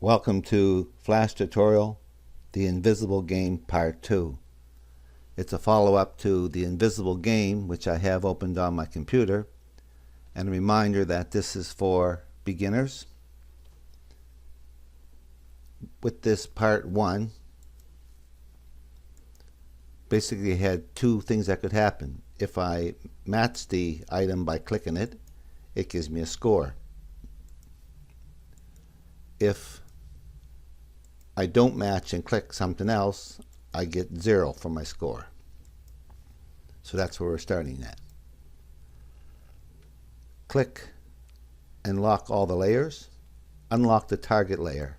Welcome to Flash Tutorial, The Invisible Game Part 2. It's a follow-up to The Invisible Game, which I have opened on my computer, and a reminder that this is for beginners. With this Part 1, basically I had two things that could happen. If I match the item by clicking it, it gives me a score. If I don't match and click something else, I get 0 for my score. So that's where we're starting at. Click and lock all the layers. Unlock the target layer.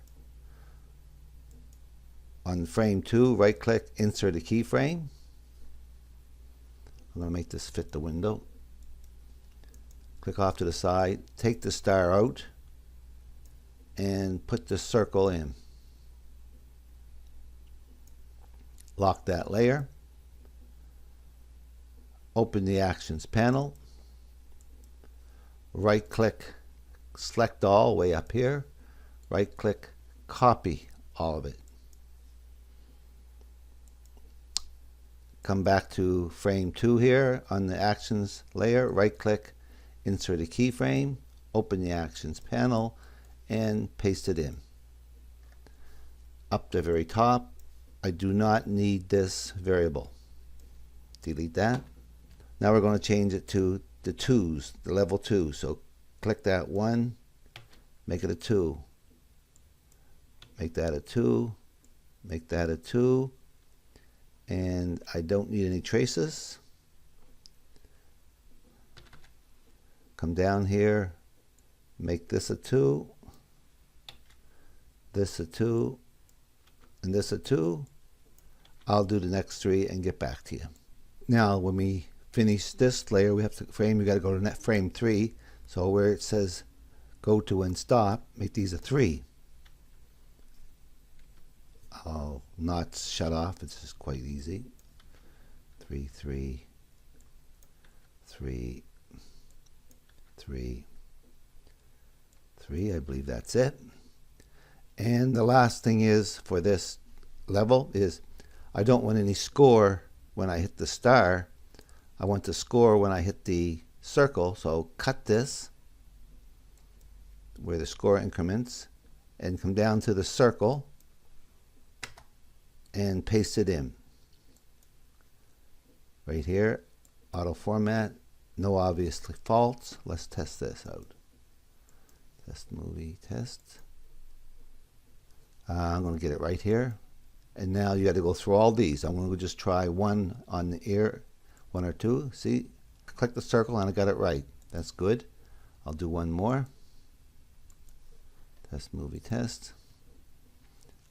On frame 2, right click, insert a keyframe. I'm going to make this fit the window. Click off to the side, take the star out, and put the circle in. Lock that layer. Open the Actions panel. Right click, select all way up here. Right click, copy all of it. Come back to frame 2 here on the Actions layer. Right click, insert a keyframe. Open the Actions panel and paste it in. Up the very top, I do not need this variable. Delete that. Now we're going to change it to the 2s, the level 2. So click that 1, make it a 2. Make that a 2, make that a 2, and I don't need any traces. Come down here, make this a 2, this a 2, and this a 2. I'll do the next 3 and get back to you. Now when we finish this layer, we got to go to frame 3. So where it says go to and stop, make these a 3. I'll not shut off, it's just quite easy. 3, 3, 3, 3, 3, I believe that's it. And the last thing is for this level is I don't want any score when I hit the star. I want the score when I hit the circle. So cut this where the score increments and come down to the circle and paste it in. Right here, auto format, no obvious faults. Let's test this out. Test movie, test. I'm going to get it right here. And now you got to go through all these. I'm going to just try one on the ear, 1 or 2. See, click the circle and I got it right. That's good. I'll do one more. Test movie, test.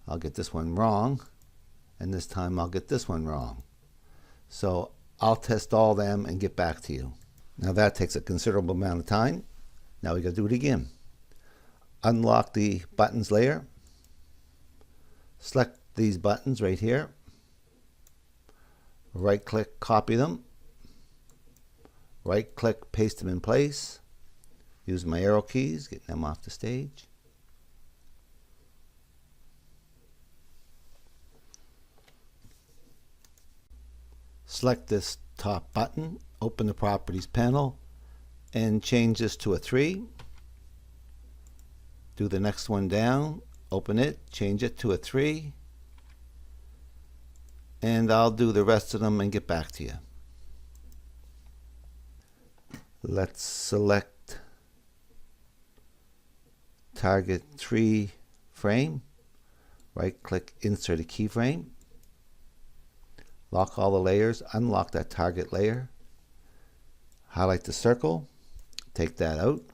I'll get this one wrong, and this time I'll get this one wrong. So I'll test all them and get back to you. Now that takes a considerable amount of time. Now we got to do it again. Unlock the buttons layer. Select these buttons right here. Right click, copy them. Right click, paste them in place. Use my arrow keys, getting them off the stage. Select this top button, open the Properties panel, and change this to a 3. Do the next one down, open it, change it to a 3. And I'll do the rest of them and get back to you. Let's select target 3 frame. Right click, insert a keyframe. Lock all the layers, unlock that target layer. Highlight the circle, take that out,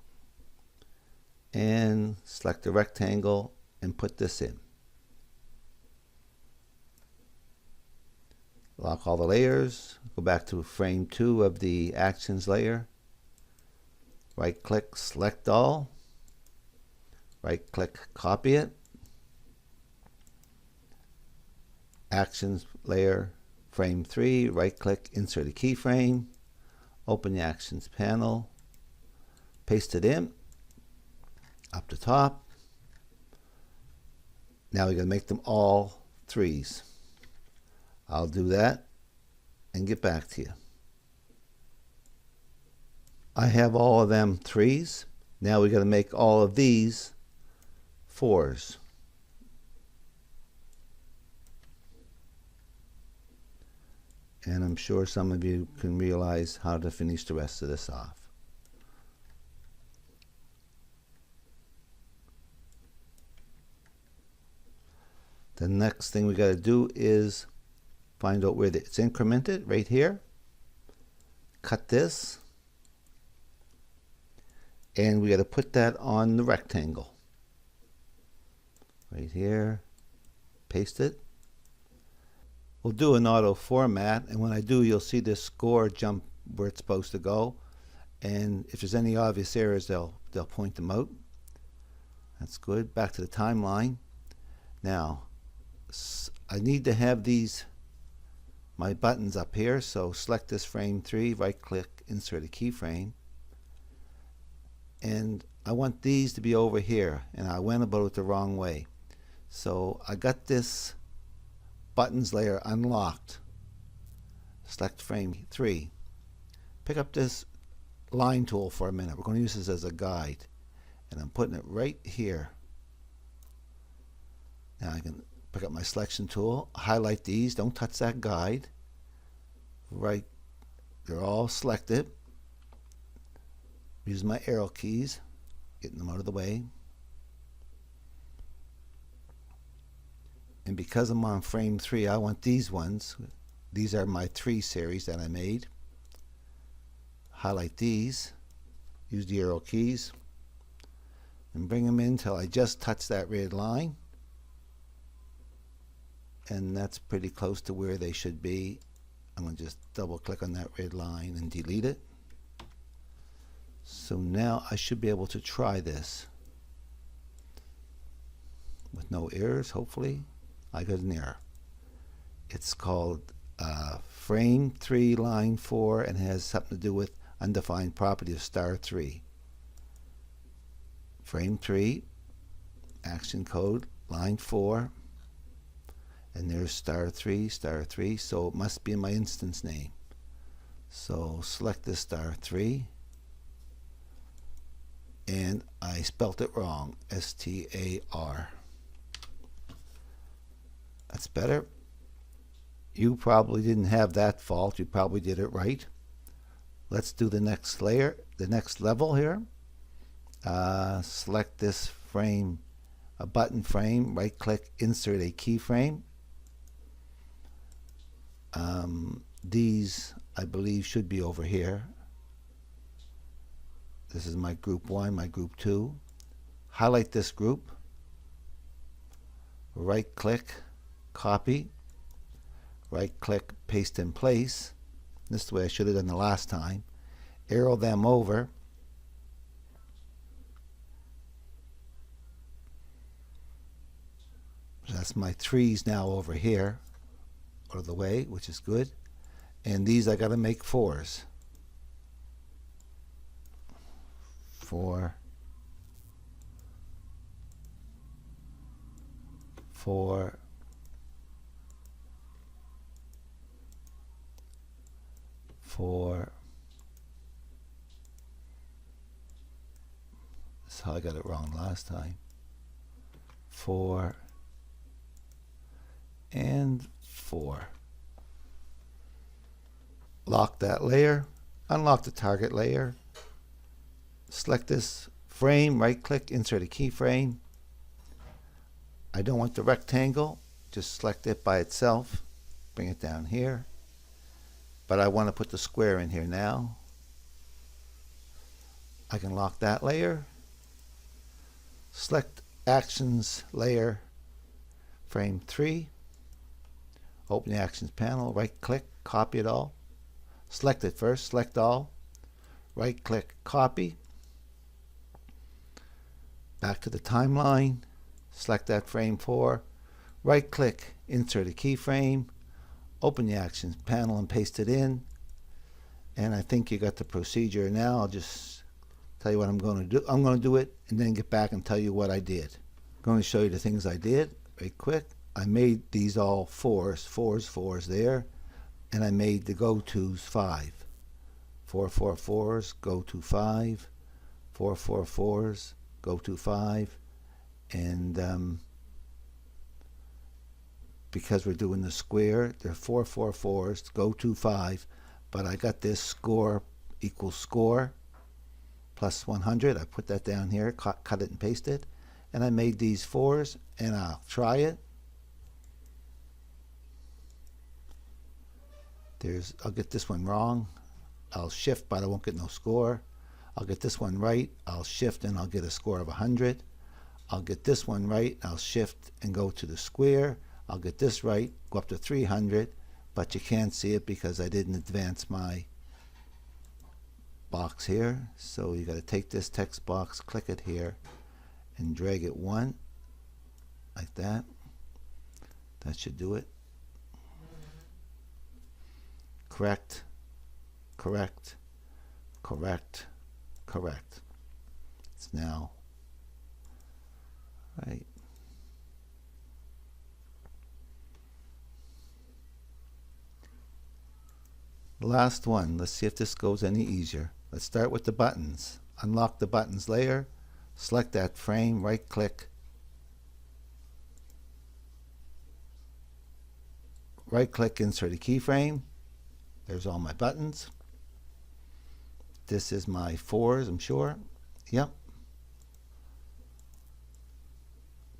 and select the rectangle and put this in. Lock all the layers, go back to frame 2 of the Actions layer. Right click, select all. Right click, copy it. Actions layer, frame 3, right click, insert a keyframe. Open the Actions panel. Paste it in. Up the top. Now we're going to make them all 3s. I'll do that and get back to you. I have all of them 3s. Now we're going to make all of these 4s. And I'm sure some of you can realize how to finish the rest of this off. The next thing we got to do is find out where it's incremented, right here. Cut this. And we got to put that on the rectangle. Right here. Paste it. We'll do an auto format, and when I do, you'll see this score jump where it's supposed to go. And if there's any obvious errors, they'll point them out. That's good. Back to the timeline. Now, I need to have my buttons up here, so select this frame 3, right click, insert a keyframe. And I want these to be over here, and I went about it the wrong way. So I got this buttons layer unlocked. Select frame 3. Pick up this line tool for a minute. We're going to use this as a guide. And I'm putting it right here. Now I can pick up my selection tool, highlight these, don't touch that guide. Right, they're all selected. Use my arrow keys, getting them out of the way. And because I'm on frame 3, I want these ones. These are my 3 series that I made. Highlight these, use the arrow keys, and bring them in until I just touch that red line. And that's pretty close to where they should be. I'm going to just double click on that red line and delete it. So now I should be able to try this with no errors, hopefully. I got an error. It's called frame 3 line 4 and has something to do with undefined property of star 3. Frame 3, action code, line 4, and there's star 3, so it must be in my instance name. So select this star 3, and I spelt it wrong, S-T-A-R. That's better. You probably didn't have that fault. You probably did it right. Let's do the next layer, the next level here. Select this frame, a button frame, right click, insert a keyframe. These I believe should be over here. This is my group 1, my group 2. Highlight this group, right click, copy, right click, paste in place. This is the way I should have done the last time. Arrow them over. So that's my 3s now over here, out of the way, which is good. And these I got to make 4s. 4, 4, 4. That's how I got it wrong last time. 4 and 4. Lock that layer, unlock the target layer, select this frame, right click, insert a keyframe. I don't want the rectangle, just select it by itself, bring it down here. But I want to put the square in here now. I can lock that layer, select actions layer, frame 3, open the actions panel, right click, copy it all. Select it first, select all, right click, copy. Back to the timeline, select that frame 4, right click, insert a keyframe, open the actions panel and paste it in. And I think you got the procedure now. I'll just tell you what I'm going to do. I'm going to do it and then get back and tell you what I did. I'm going to show you the things I did. right click. I made these all fours there, and I made the go-tos 5. 4, 4, 4s, go to 5, 4, 4, 4s, go to 5, and because we're doing the square, they're 4, 4, 4s, go to 5, but I got this score equals score plus 100. I put that down here, cut it and paste it, and I made these 4s, and I'll try it. I'll get this one wrong. I'll shift, but I won't get no score. I'll get this one right. I'll shift, and I'll get a score of 100. I'll get this one right. I'll shift and go to the square. I'll get this right, go up to 300, but you can't see it because I didn't advance my box here. So you got to take this text box, click it here, and drag it 1, like that. That should do it. Correct, correct, correct, correct. It's now right. The last one. Let's see if this goes any easier. Let's start with the buttons. Unlock the buttons layer. Select that frame. Right click. Right click, insert a keyframe. There's all my buttons. This is my 4s, I'm sure. Yep.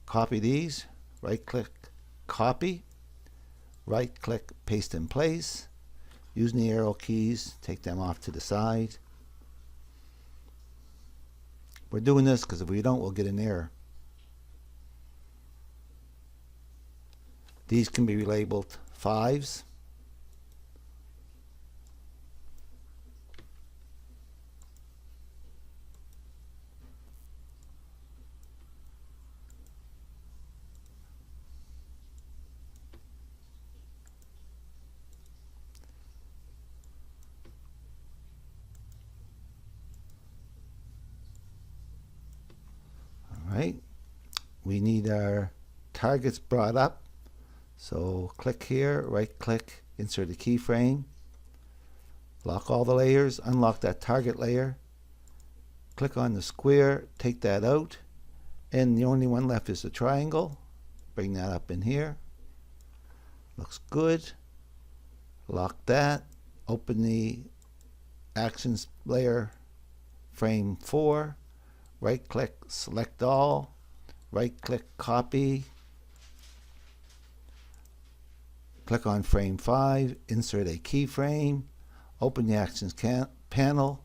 Copy these. Right click, copy. Right click, paste in place. Using the arrow keys, take them off to the side. We're doing this because if we don't, we'll get an error. These can be relabeled 5s. Right, we need our targets brought up, so click here, right click, insert a keyframe, lock all the layers, unlock that target layer, click on the square, take that out, and the only one left is the triangle. Bring that up in here, looks good. Lock that, open the actions layer, frame 4, right click, select all, right click, copy, click on frame 5, insert a keyframe, open the actions panel,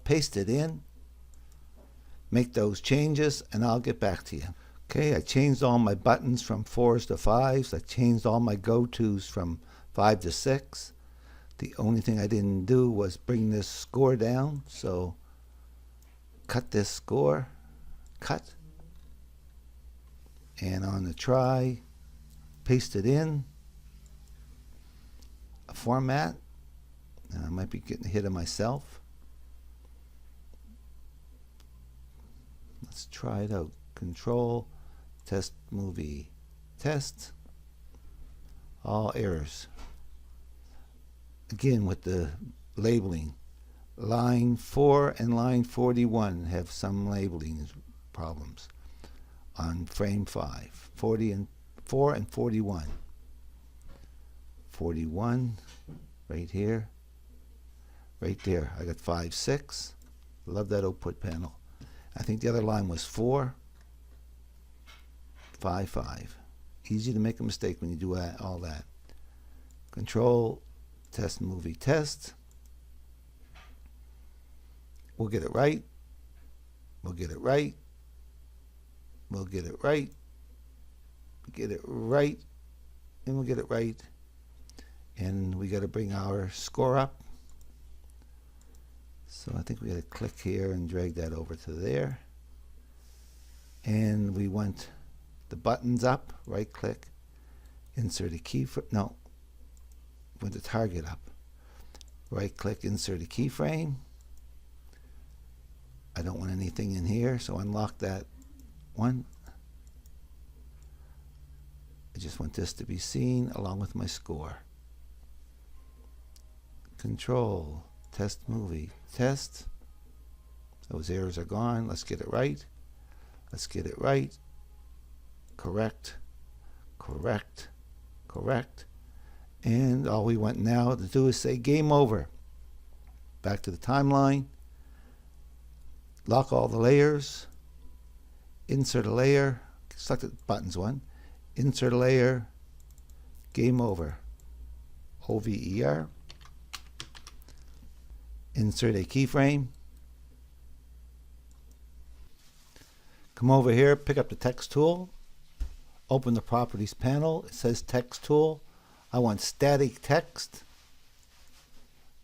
paste it in, make those changes, and I'll get back to you. Okay, I changed all my buttons from 4s to 5s. I changed all my go-tos from 5 to 6. The only thing I didn't do was bring this score down, so cut this score, cut, and on the try, paste it in a format. And I might be getting ahead of myself. Let's try it out. Control, test movie, test, all errors. Again with the labeling. Line 4 and line 41 have some labeling problems on frame 5. 4 and 41. 41 right here, right there. I got 5, 6. Love that output panel. I think the other line was 4, 5, 5. Easy to make a mistake when you do all that. Control, test movie, test. We'll get it right. We'll get it right. We'll get it right. Get it right. And we'll get it right. And we got to bring our score up. So I think we got to click here and drag that over to there. And we want the buttons up. Right click. Insert a key for no. Want the target up. Right click. Insert a keyframe. I don't want anything in here, so unlock that one. just want this to be seen along with my score. Control, test movie, test. Those errors are gone. Let's get it right. Let's get it right. Correct, correct, correct. And all we want now to do is say game over. Back to the timeline. Lock all the layers. Insert a layer. Select the buttons one. Insert a layer. Game over. OVER. Insert a keyframe. Come over here, pick up the text tool. Open the properties panel. It says text tool. I want static text.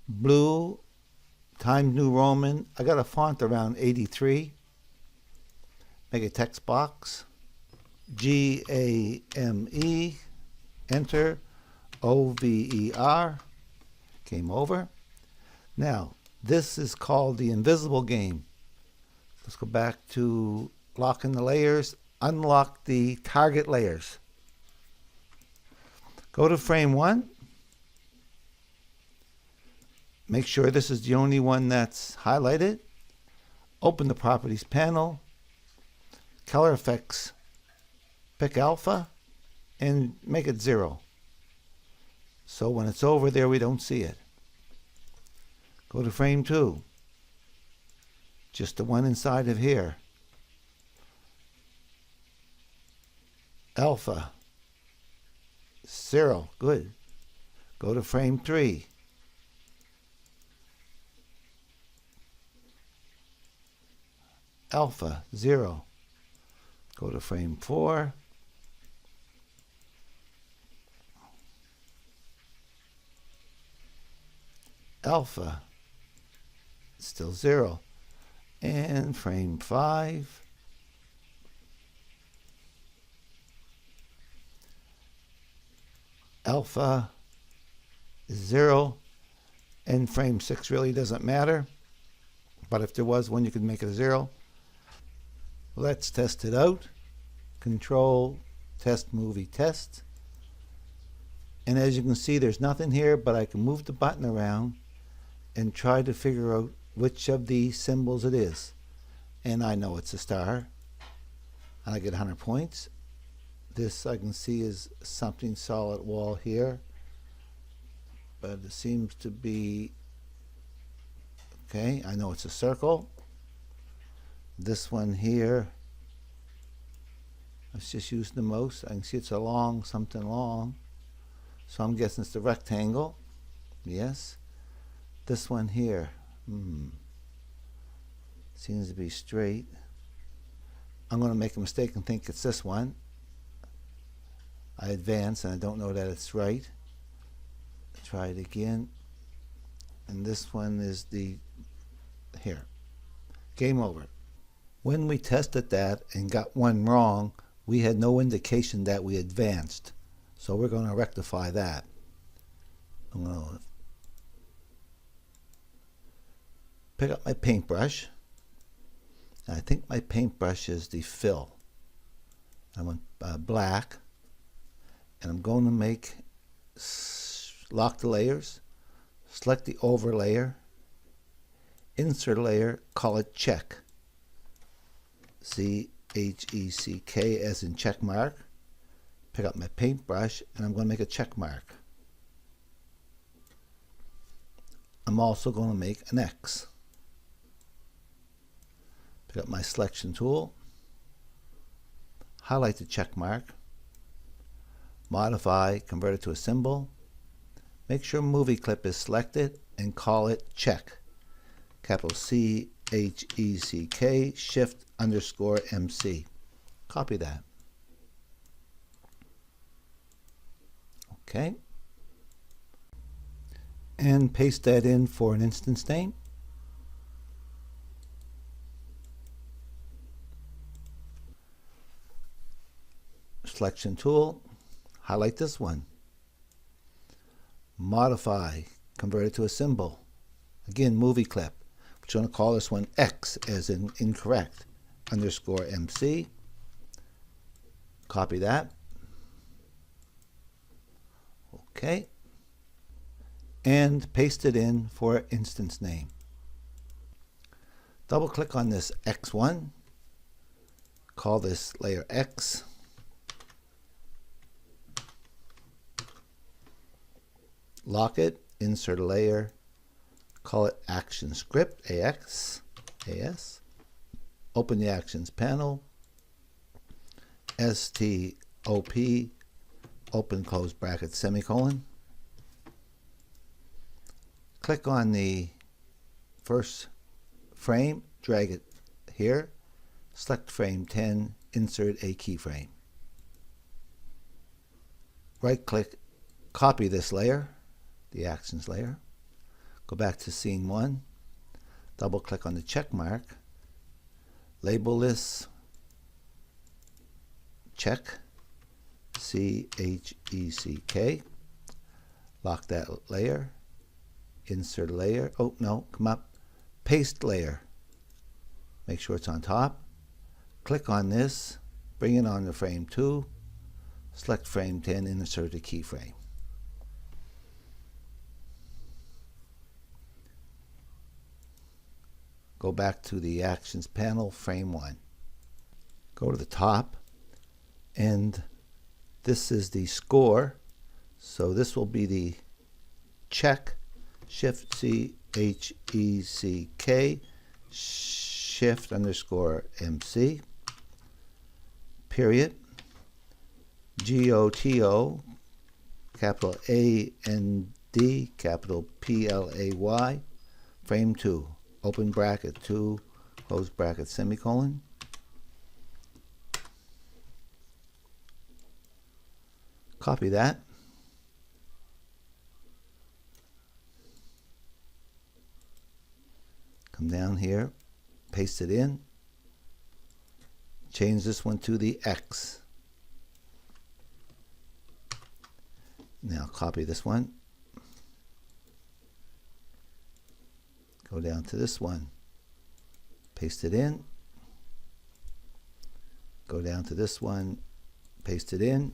Blue. Times New Roman. I got a font around 83. Make a text box. GAME. Enter. OVER. Game over. Now, this is called the invisible game. Let's go back to locking the layers. Unlock the target layers. Go to frame 1. Make sure this is the only one that's highlighted. Open the properties panel. Color effects. Pick alpha and make it 0. So when it's over there, we don't see it. Go to frame 2. Just the one inside of here. Alpha. 0. Good. Go to frame 3. Alpha. 0. Go to frame 4. Alpha. Still 0. And frame 5. Alpha is 0. And frame 6 really doesn't matter. But if there was one, you could make it a 0. Let's test it out. Control, test movie, test. And as you can see, there's nothing here, but I can move the button around and try to figure out which of these symbols it is. And I know it's a star. And I get 100 points. This I can see is something solid wall here. But it seems to be, okay, I know it's a circle. This one here, let's just use the mouse. I can see it's a long, something long. So I'm guessing it's the rectangle. Yes. This one here, seems to be straight. I'm going to make a mistake and think it's this one. I advance and I don't know that it's right. Try it again. And this one is the, here. Game over. When we tested that and got one wrong, we had no indication that we advanced. So we're going to rectify that. I'm going to pick up my paintbrush. And I think my paintbrush is the fill. I want black. And I'm going to lock the layers. Select the over layer. Insert layer. Call it check. C-H-E-C-K as in check mark. Pick up my paintbrush and I'm going to make a check mark. I'm also going to make an X. Pick up my selection tool. Highlight the check mark. Modify, convert it to a symbol. Make sure movie clip is selected and call it check. Capital C-H-E-C-K, shift _ MC. Copy that. Okay. And paste that in for an instance name. Selection tool. Highlight this one. Modify, convert it to a symbol. Again, movie clip. We're going to call this one X as in incorrect, _ MC. Copy that. Okay. And paste it in for instance name. Double click on this X1. Call this layer X. Lock it, insert a layer, call it Action Script, AX, AS. Open the Actions panel, STOP, open close bracket, semicolon. Click on the first frame, drag it here, select frame 10, insert a keyframe. Right click, copy this layer, the actions layer, go back to scene 1, double click on the check mark, label this check, CHECK, lock that layer, insert a layer, oh no, come up, paste layer, make sure it's on top, click on this, bring it on to frame 2, select frame 10, insert a keyframe. Go back to the Actions panel, frame 1. Go to the top, and this is the score. So this will be the check, Shift CHECK, Shift underscore MC, period, GOTO, capital AND, capital PLAY, frame 2. Open bracket 2, close bracket, semicolon. Copy that. Come down here, paste it in. Change this one to the X. Now copy this one. Go down to this one, paste it in, go down to this one, paste it in,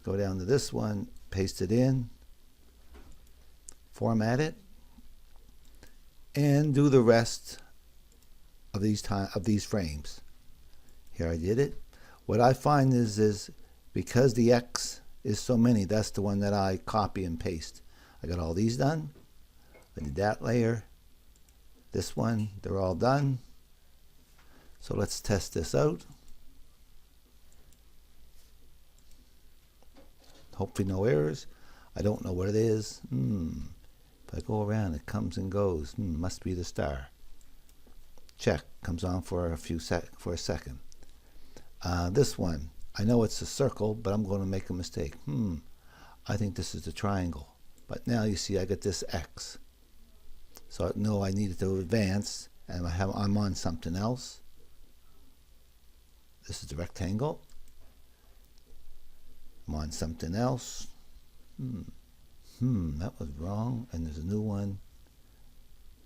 go down to this one, paste it in, format it, and do the rest of these frames. Here I did it. What I find is because the X is so many, that's the one that I copy and paste. I got all these done. I did that layer, this one, they're all done. So let's test this out. Hopefully no errors. I don't know what it is. If I go around, it comes and goes. Must be the star. Check, comes on for a second. This one, I know it's a circle, but I'm going to make a mistake. I think this is the triangle. But now you see I get this X. So I know I needed to advance, and I'm on something else. This is the rectangle. I'm on something else. That was wrong, and there's a new one.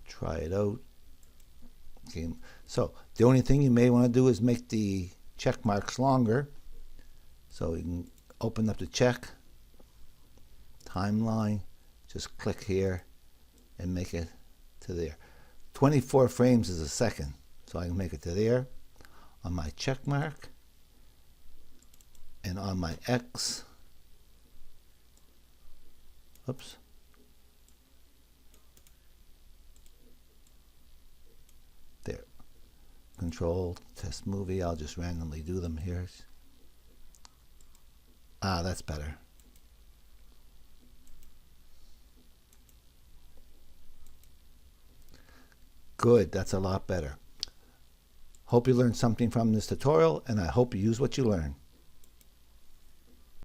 Try it out. Okay. So the only thing you may want to do is make the check marks longer. So you can open up the check, timeline, just click here and make it to there. 24 frames is a second, so I can make it to there on my check mark and on my X. Oops. There. Control, test movie. I'll just randomly do them here. That's better. Good, that's a lot better. Hope you learned something from this tutorial, and I hope you use what you learn.